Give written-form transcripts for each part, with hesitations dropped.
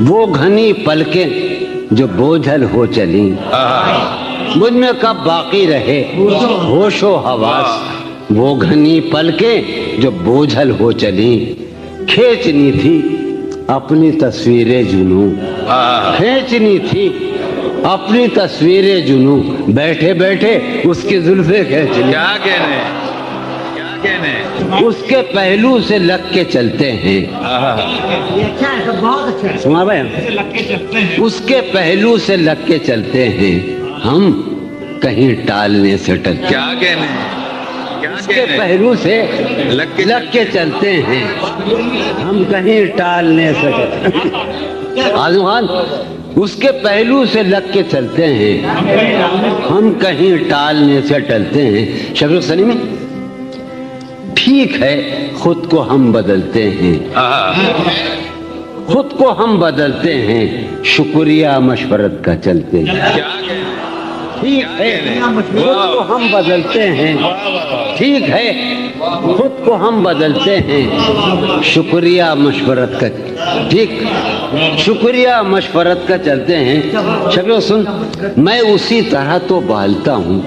وہ گھنی پلکیں جو بوجھل ہو چلی، مجھ میں کب باقی رہے ہوش و حواس، وہ گھنی پلکیں جو بوجھل ہو چلی، کھینچنی تھی اپنی تصویر جنوں، کھینچنی تھی اپنی تصویر جنوں، بیٹھے بیٹھے اس کی زلفیں کھینچ لی، کیا کہنے، کیا کہنے، اس کے پہلو سے لگ کے چلتے ہیں، سنا بھائی، اس کے پہلو سے لگ کے چلتے ہیں، ہم کہیں ٹالنے سے ٹلتے، کیا کہنے، کیا اس کے کہنے، پہلو سے لگ کے چلتے ہیں، ہم کہیں ٹالنے سے ٹلتے، آزم خان، اس کے پہلو سے لگ کے چلتے ہیں، ہم کہیں ٹالنے سے ٹلتے ہیں۔ شفیق سلیم، ٹھیک ہے خود کو ہم بدلتے ہیں، خود کو ہم بدلتے ہیں، شکریہ مشورت کا چلتے ہیں، کیا کہنے، ٹھیک ہے خود کو ہم بدلتے ہیں، ٹھیک ہے خود کو ہم بدلتے ہیں، شکریہ مشورت کا، ٹھیک، شکریہ مشورت کا چلتے ہیں۔ شفیق سن، میں اسی طرح تو بہلتا ہوں،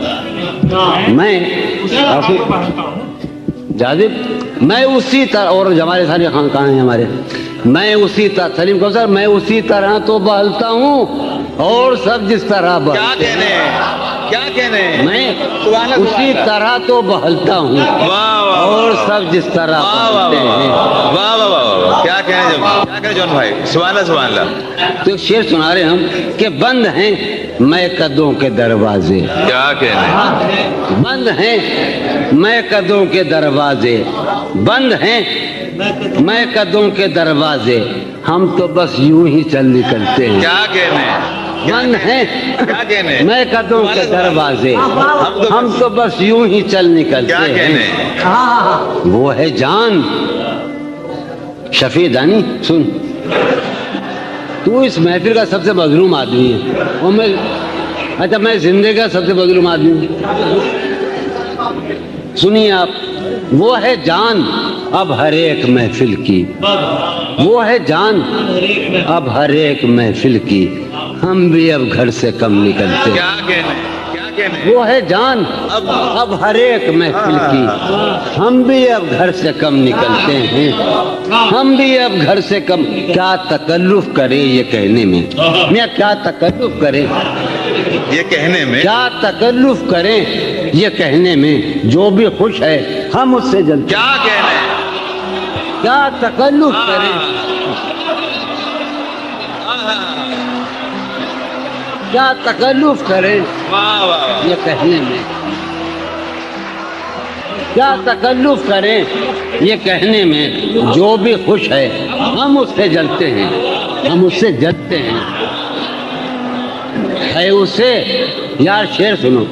میں جاذب، میں اسی طرح، اور ہمارے سارے خان ہیں ہمارے، میں اسی طرح، سلیم کوثر، میں اسی طرح تو بہلتا ہوں اور سب جس طرح کیا کہنے، کیا کہنے، میں اسی طرح تو بہلتا ہوں اور سب جس طرح بہلتے ہیں۔ واہ واہ واہ، کیا کہنے، کیا کہنے جون بھائی، سبحان اللہ سبحان اللہ، تو ایک شعر سنا رہے ہم کہ بند ہیں میں قدوں کے دروازے، کیا کہنے، بند ہیں میں قدوں کے دروازے، بند ہیں میں قدوں کے دروازے، ہم تو بس یوں ہی چل نکلتے ہیں، کیا کہنے، بند ہیں کیا کہنے، میں قدوں کے دروازے، ہم تو بس یوں ہی چل نکلتے کیا ہیں، کہنے، وہ ہے جان۔ شفیع دانی سن، تو اس محفل کا سب سے مظلوم آدمی ہے، اور میں، اچھا میں زندگی کا سب سے مظلوم آدمی ہوں، سنیے آپ، وہ ہے جان اب ہر ایک محفل کی، وہ ہے جان اب ہر ایک محفل کی، ہم بھی اب گھر سے کم نکلتے ہیں، کیا کہنے، کیا کہنے، وہ ہے جان اب ہر ایک محفل کی، ہم بھی اب گھر سے کم نکلتے ہیں، ہم بھی اب گھر سے کم، کیا تکلف کرے یہ کہنے میں، میں کیا تکلف کرے یہ کہنے میں، کیا تکلف کریں یہ کہنے میں، جو بھی خوش ہے ہم اس سے جلتے، کیا کہنے، کیا تکلف کریں، کیا تکلف کریں واہ واہ، یہ کہنے میں، کیا تکلف کریں یہ کہنے میں، جو بھی خوش ہے ہم اس سے جلتے ہیں، ہم اس سے جلتے ہیں، ہے اسے، یار شعر سنو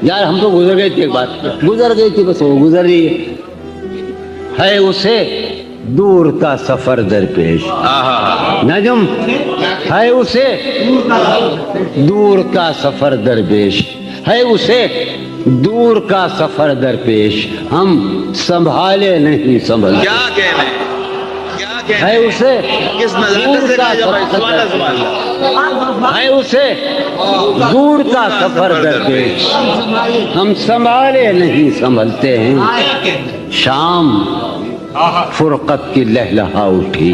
یار، ہم تو گزر گئی تھی، ایک بات گزر گئی تھی، بس وہ گزر رہی ہے اسے دور کا سفر درپیش، نجم ہے اسے دور کا سفر درپیش، ہے اسے دور کا سفر درپیش، ہم سنبھالے نہیں سنبھل، کیا کہنے، کیا ہے کہنے، اسے کس نظر سے کہا جائے، سبحان اللہ سبحان اللہ، ہے اسے دور کا سفر درپیش، ہم سنبھالے نہیں سنبھلتے ہیں، شام فرقت کی لہلہا اٹھی،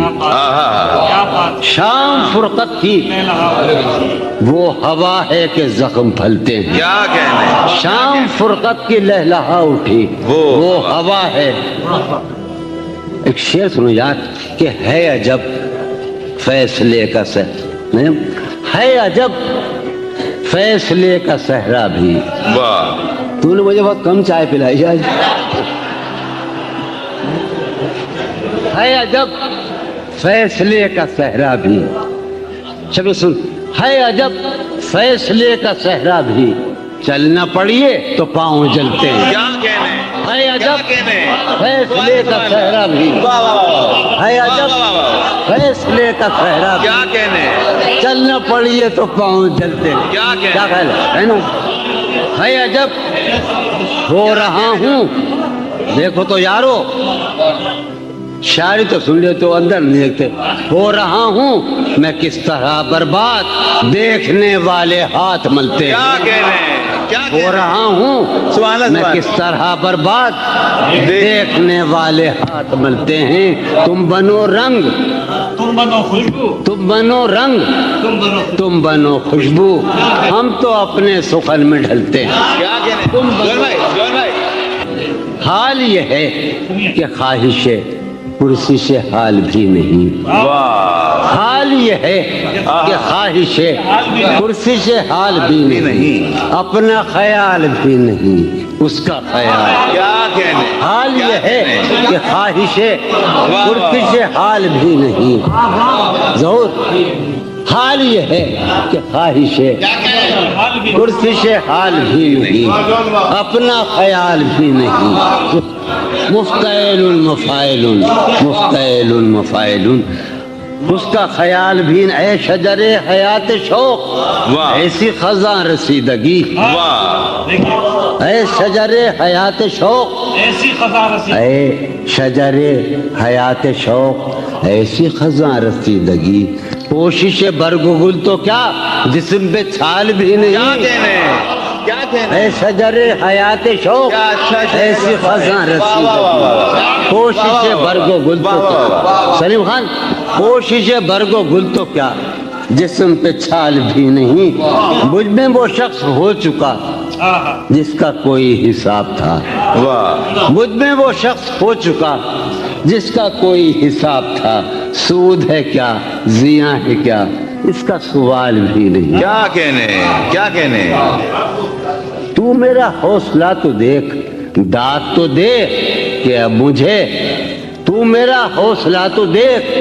شام فرقت کی وہ ہوا ہے کہ زخم پھلتے ہیں، کیا کہنے، شام فرقت کی لہلہا اٹھی وہ ہوا ہے۔ ایک شعر سنو یار کہ ہے عجب فیصلے کا ہے عجب فیصلے کا صحرا بھی، واہ، تو نے مجھے بہت کم چائے پلائی آج، ہے عجب فیصلے کا صحرا بھی، شبیہ سن، ہے عجب فیصلے کا صحرا بھی، چلنا پڑیے تو پاؤں جلتے ہیں، کیا کہنے، ہے عجب کہنے، فیصلے کا صحرا بھی، واہ واہ واہ، ہے عجب فیصلے کا صحرا بھی، کیا کہنے، چلنا پڑیے تو پاؤں جلتے ہیں، کیا کہنے، کیا خیال ہے نا، ہے عجب ہو رہا ہوں، دیکھو تو یارو شاعری تو سن لے تو اندر نہیں دیکھتے. ہو رہا ہوں میں کس طرح برباد, دیکھنے والے ہاتھ ملتے کیا ہیں. کہنے ہیں, کیا ہو کہنے رہا ہوں سبحان اللہ, میں سبحان کس طرح برباد, دیکھنے والے ہاتھ ملتے ہیں. تم بنو رنگ, تم بنو خوشبو, تم بنو رنگ, تم بنو تم بنو خوشبو, ہم تو اپنے سخن میں ڈھلتے ہیں. کیا کہنے جون بھائی, جون بھائی. حال یہ ہے کہ خواہش پرسش حال بھی نہیں. واہ, حال یہ ہے کہ خواہش پرسش حال بھی نہیں, اپنا خیال بھی نہیں اس کا خیال. کیا کہنے, حال یہ ہے کہ خواہش پرسش حال بھی نہیں. ظہور, حال یہ ہے کہ خواہش پرسش حال بھی نہیں, اپنا خیال بھی نہیں. مفتعل مفاعل, مفتعل مفاعل, اس کا خیال بھی. اے شجر حیات شوق, واہ. ایسی خزاں رسیدگی. واہ, اے شجر حیات شوق, ایسی خزاں رسی, اے شجر حیات شوق, ایسی خزاں رسیدگی. کوشش برگ و گل تو کیا جسم پہ چھال بھی کیا نہیں. کہنے, کیا کہنے. اے شجر حیات شوق, کیا اچھا شجر ایسی خزاں رسیدگی. کوشش برگ و گل تو کیا, سلیم خان, کوشش برگ و گل تو کیا جسم پہ چھال بھی نہیں. مجھ میں وہ شخص ہو چکا جس کا کوئی حساب تھا. واہ, مجھ میں وہ شخص ہو چکا جس کا کوئی حساب تھا. سود ہے کیا, زیاں ہے کیا, اس کا سوال بھی نہیں. کیا کہنے, کیا کہنے. تو میرا حوصلہ تو دیکھ, داد تو دے کہ اب مجھے, تو میرا حوصلہ تو دیکھ.